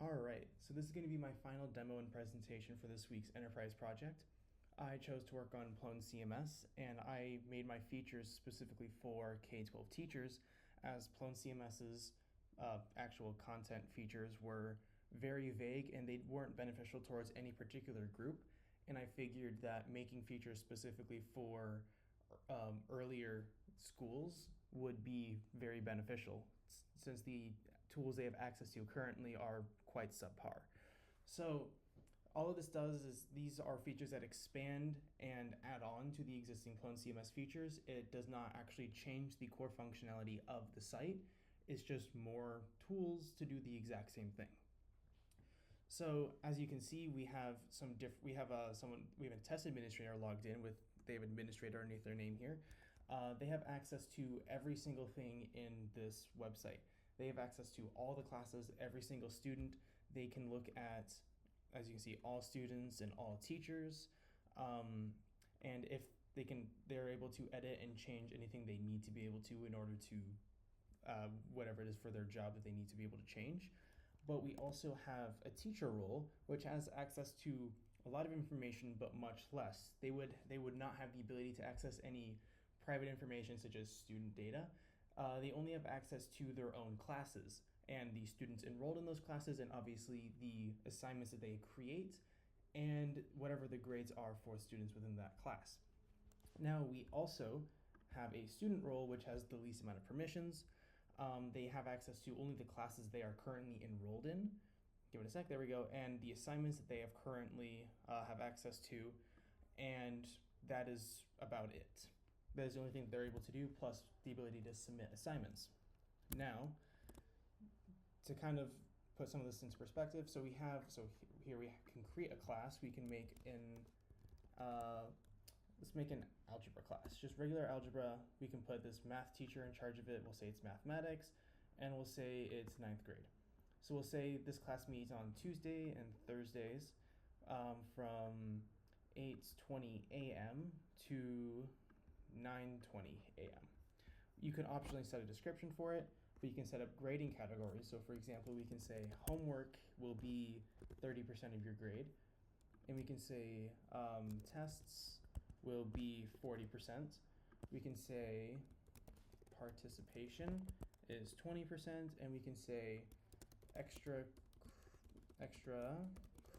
Alright, so this is going to be my final demo and presentation for this week's enterprise project. I chose to work on Plone CMS, and I made my features specifically for K-12 teachers, as Plone CMS's actual content features were very vague and they weren't beneficial towards any particular group. And I figured that making features specifically for earlier schools would be very beneficial since the tools they have access to currently are quite subpar. So all of this does is these are features that expand and add on to the existing Plone CMS features. It does not actually change the core functionality of the site. It's just more tools to do the exact same thing. So as you can see, we have we have a test administrator logged in with they have administrator underneath their name here. They have access to every single thing in this website. They have access to all the classes, every single student. They can look at, as you can see, all students and all teachers. And if they're able to edit and change anything they need to be able to in order to whatever it is for their job that they need to be able to change. But we also have a teacher role, which has access to a lot of information, but much less. They would not have the ability to access any private information such as student data. They only have access to their own classes and the students enrolled in those classes, and obviously the assignments that they create and whatever the grades are for students within that class. Now we also have a student role, which has the least amount of permissions. They have access to only the classes they are currently enrolled in. Give it a sec, there we go. And the assignments that they have currently have access to, and that is about it. That is the only thing they're able to do, plus the ability to submit assignments. Now, to kind of put some of this into perspective, so here we can create a class. We can make let's make an algebra class, just regular algebra. We can put this math teacher in charge of it. We'll say it's mathematics, and we'll say it's 9th grade. So we'll say this class meets on Tuesday and Thursdays from 8:20 a.m. to 9:20 a.m. You can optionally set a description for it, but you can set up grading categories. So for example, we can say homework will be 30% of your grade, and we can say tests will be 40%. We can say participation is 20%, and we can say extra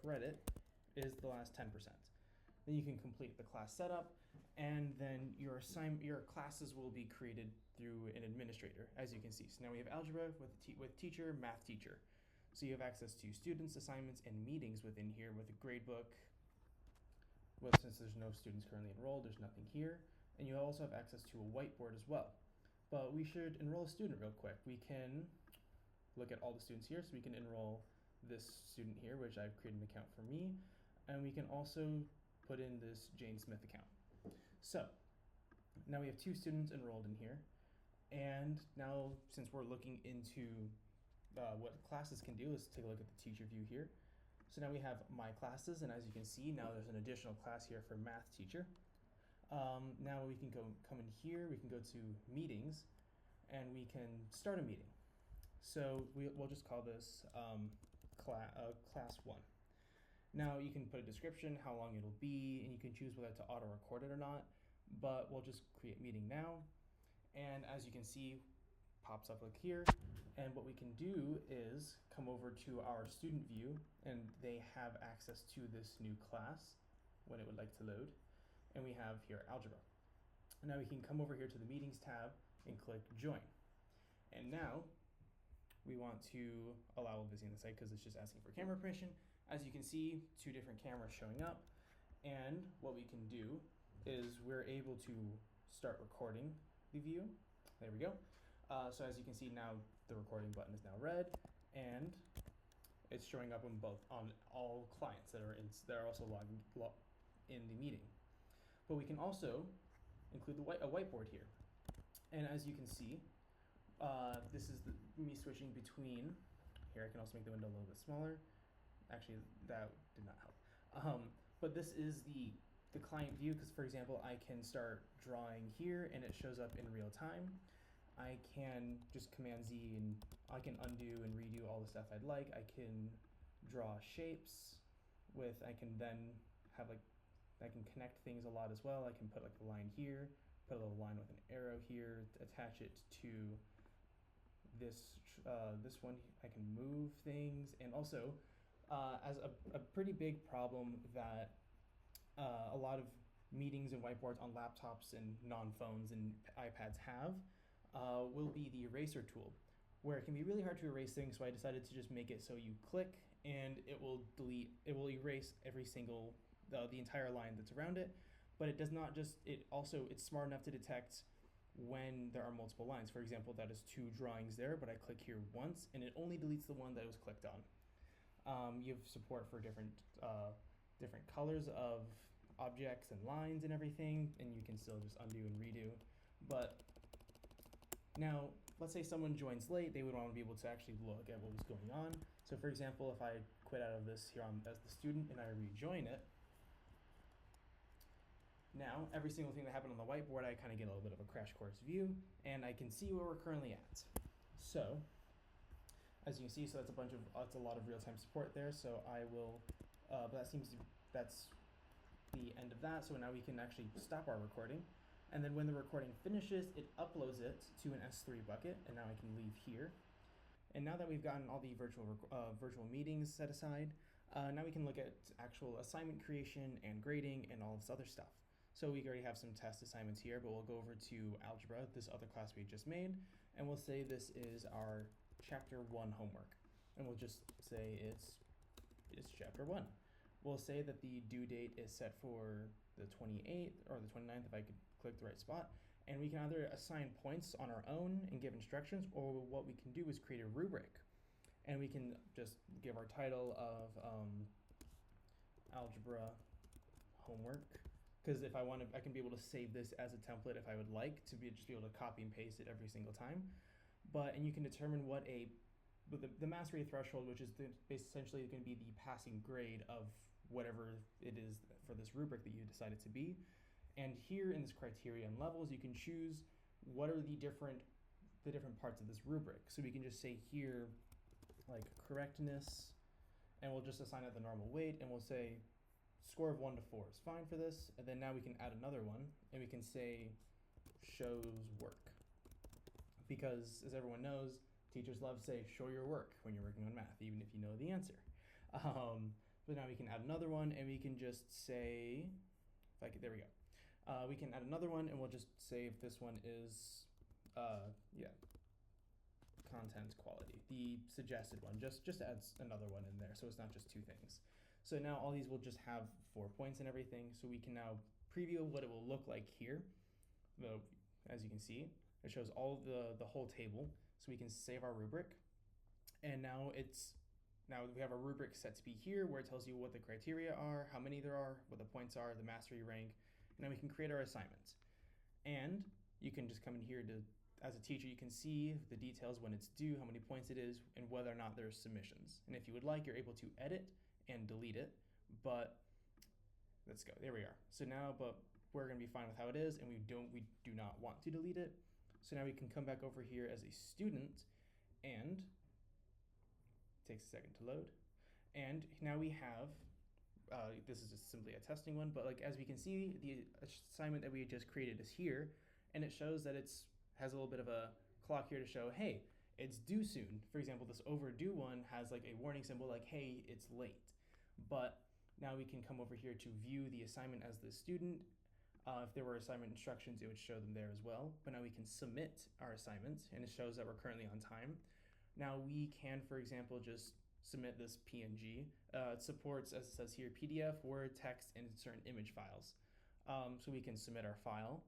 credit is the last 10%. Then you can complete the class setup, and then your classes will be created through an administrator, as you can see. So now we have algebra with teacher, math teacher. So you have access to students, assignments, and meetings within here with a gradebook. Well, since there's no students currently enrolled, there's nothing here. And you also have access to a whiteboard as well. But we should enroll a student real quick. We can look at all the students here. So we can enroll this student here, which I've created an account for me. And we can also put in this Jane Smith account. So now we have 2 students enrolled in here. And now, since we're looking into what classes can do, let's take a look at the teacher view here. So now we have my classes, and as you can see, now there's an additional class here for math teacher. Now we can come in here, we can go to meetings, and we can start a meeting. So we'll just call this class 1. Now you can put a description, how long it'll be, and you can choose whether to auto record it or not, but we'll just create meeting now. And as you can see, pops up like here, and what we can do is come over to our student view, and they have access to this new class when it would like to load, and we have here algebra. And now we can come over here to the meetings tab and click join, and now we want to allow visiting the site because it's just asking for camera permission. As you can see, 2 different cameras showing up, and what we can do is we're able to start recording the view. There we go. So as you can see now, the recording button is now red, and it's showing up on all clients that are also logging in the meeting. But we can also include a whiteboard here, and as you can see, this is me switching between. Here, I can also make the window a little bit smaller. Actually, that did not help. But this is the client view, because for example, I can start drawing here, and it shows up in real time. I can just Command Z and I can undo and redo all the stuff I'd like. I can draw shapes with, I can then have like, I can connect things a lot as well. I can put like a line here, put a little line with an arrow here, attach it to this one. I can move things, and also as a pretty big problem that a lot of meetings and whiteboards on laptops and non-phones and iPads have will be the eraser tool, where it can be really hard to erase things. So I decided to just make it so you click and it will erase every single, the entire line that's around it. But it does not just, it's smart enough to detect when there are multiple lines. For example, that is 2 drawings there, but I click here once and it only deletes the one that was clicked on. You have support for different colors of objects and lines and everything, and you can still just undo and redo. But now, let's say someone joins late, they would want to be able to actually look at what was going on. So for example, if I quit out of this here as the student and I rejoin it, now every single thing that happened on the whiteboard, I kind of get a little bit of a crash course view, and I can see where we're currently at. So as you can see, so that's a lot of real-time support there. So I will, but that's the end of that. So now we can actually stop our recording. And then when the recording finishes, it uploads it to an S3 bucket, and now I can leave here. And now that we've gotten all the virtual meetings set aside, now we can look at actual assignment creation and grading and all this other stuff. So we already have some test assignments here, but we'll go over to algebra, this other class we just made, and we'll say this is our chapter 1 homework. And we'll just say it's chapter 1. We'll say that the due date is set for the 28th or the 29th, if I could click the right spot. And we can either assign points on our own and give instructions, or what we can do is create a rubric. And we can just give our title of algebra homework. Because if I want to, I can be able to save this as a template if I would like to just be able to copy and paste it every single time. And you can determine what the mastery threshold, which is essentially going to be the passing grade of whatever it is for this rubric that you decided to be. And here in this criteria and levels, you can choose what are the different parts of this rubric. So we can just say here, like correctness, and we'll just assign it the normal weight, and we'll say score of 1 to 4 is fine for this. And then now we can add another one, and we can say shows work. Because as everyone knows, teachers love to say show your work when you're working on math, even if you know the answer. But now we can add another one, and we can just say, there we go. We can add another one, and we'll just say if this one is, content quality, the suggested one. Just adds another one in there, so it's not just 2 things. So now all these will just have 4 points and everything. So we can now preview what it will look like here. As you can see, it shows all the whole table. So we can save our rubric, and now we have a rubric set to be here, where it tells you what the criteria are, how many there are, what the points are, the mastery rank, and then we can create our assignments. And you can just come in here as a teacher, you can see the details, when it's due, how many points it is, and whether or not there's submissions. And if you would like, you're able to edit and delete it, but let's go, there we are. So now, but we're gonna be fine with how it is, and we do not want to delete it. So now we can come back over here as a student, and it takes a second to load. And now we have, this is just simply a testing one, but as we can see, the assignment that we just created is here, and it shows that has a little bit of a clock here to show, hey, it's due soon. For example, this overdue one has a warning symbol like, hey, it's late. But now we can come over here to view the assignment as the student. If there were assignment instructions, it would show them there as well. But now we can submit our assignments, and it shows that we're currently on time. Now we can, for example, just submit this PNG. It supports, as it says here, PDF, Word, text, and certain image files. So we can submit our file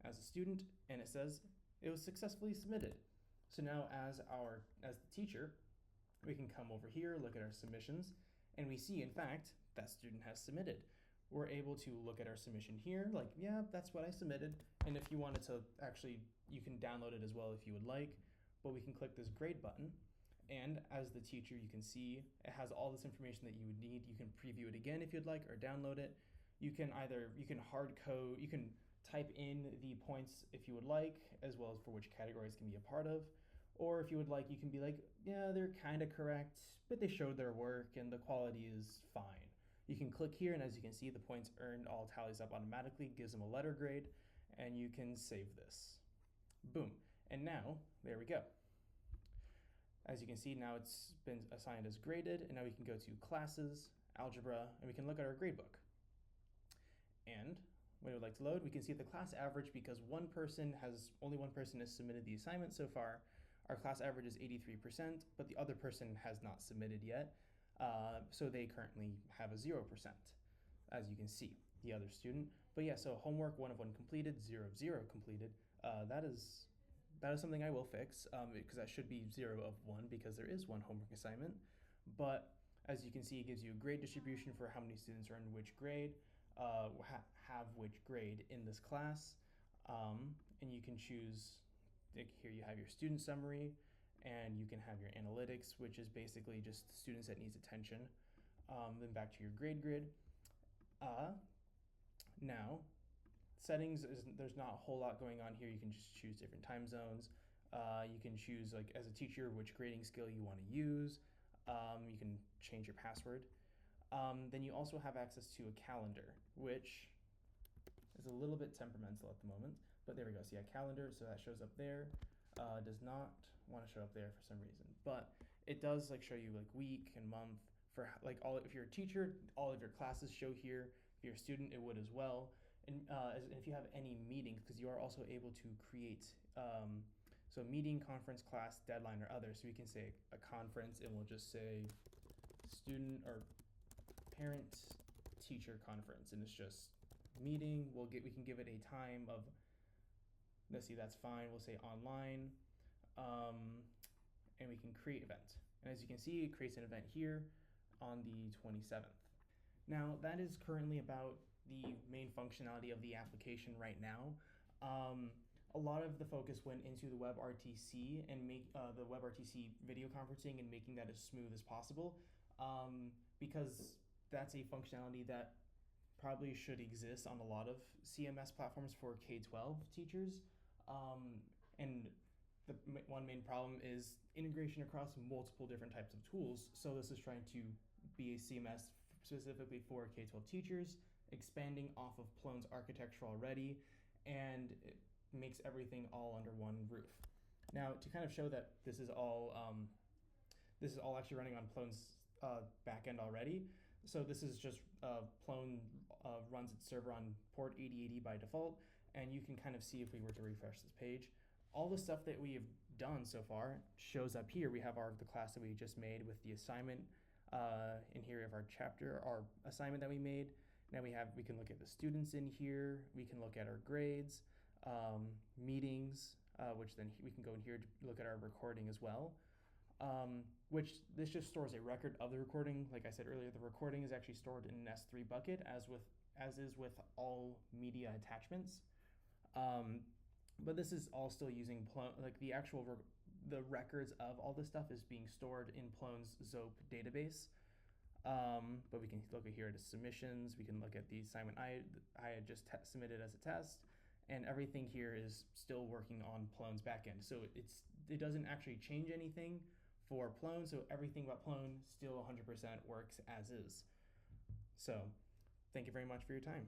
as a student, and it says it was successfully submitted. So now as the teacher, we can come over here, look at our submissions, and we see, in fact, that student has submitted. We're able to look at our submission here, yeah, that's what I submitted. And if you wanted to you can download it as well if you would like, but we can click this grade button. And as the teacher, you can see it has all this information that you would need. You can preview it again if you'd like, or download it. You can hard code, you can type in the points if you would like, as well as for which categories can be a part of, Or if you would like, you can be like, yeah, they're kind of correct, but they showed their work and the quality is fine. You can click here, and as you can see, the points earned all tallies up automatically, gives them a letter grade, and you can save this. Boom. And now, there we go. As you can see, now it's been assigned as graded, and now we can go to classes, algebra, and we can look at our gradebook. And when we would like to load, we can see the class average, because only one person has submitted the assignment so far. Our class average is 83%, but the other person has not submitted yet, so they currently have a 0%, as you can see, the other student. But yeah, so homework 1 of 1 completed, 0 of 0 completed. That is something I will fix, because that should be 0 of 1, because there is one homework assignment. But as you can see, it gives you a grade distribution for how many students are in which grade, have which grade in this class, and you can choose, like here you have your student summary, and you can have your analytics, which is basically just students that needs attention. Then back to your grade grid. Now, settings, there's not a whole lot going on here. You can just choose different time zones. You can choose, like as a teacher, which grading scale you want to use. You can change your password. Then you also have access to a calendar, which is a little bit temperamental at the moment, but there we go. So yeah, calendar, so that shows up there. Does not want to show up there for some reason, but it does like show you like week and month for like if you're a teacher, all of your classes show here. If you're a student, it would as well. And if you have any meetings, because you are also able to create so meeting, conference, class, deadline, or other. So we can say a conference, and we'll just say student or parent teacher conference, and it's just meeting. We can give it a time of, let's see, that's fine. We'll say online, and we can create event. And as you can see, it creates an event here on the 27th. Now that is currently about the main functionality of the application right now. A lot of the focus went into the WebRTC and make the WebRTC video conferencing and making that as smooth as possible, because that's a functionality that probably should exist on a lot of CMS platforms for K-12 teachers. And the one main problem is integration across multiple different types of tools. So this is trying to be a CMS specifically for K-12 teachers, expanding off of Plone's architecture already, and it makes everything all under one roof. Now, to kind of show that this is all actually running on Plone's backend already. So this is just Plone runs its server on port 8080 by default, and you can kind of see if we were to refresh this page, all the stuff that we have done so far shows up here. We have the class that we just made with the assignment. In here we have our chapter, our assignment that we made. Now we can look at the students in here. We can look at our grades, meetings, which then we can go in here to look at our recording as well. Which this just stores a record of the recording. Like I said earlier, the recording is actually stored in an S3 bucket, as is with all media attachments. But this is all still using Plone, like the actual the records of all this stuff is being stored in Plone's ZOP database. But we can look at here at submissions. We can look at the assignment I had just submitted as a test, and everything here is still working on Plone's backend. So it doesn't actually change anything for Plone. So everything about Plone still 100% works as is. So thank you very much for your time.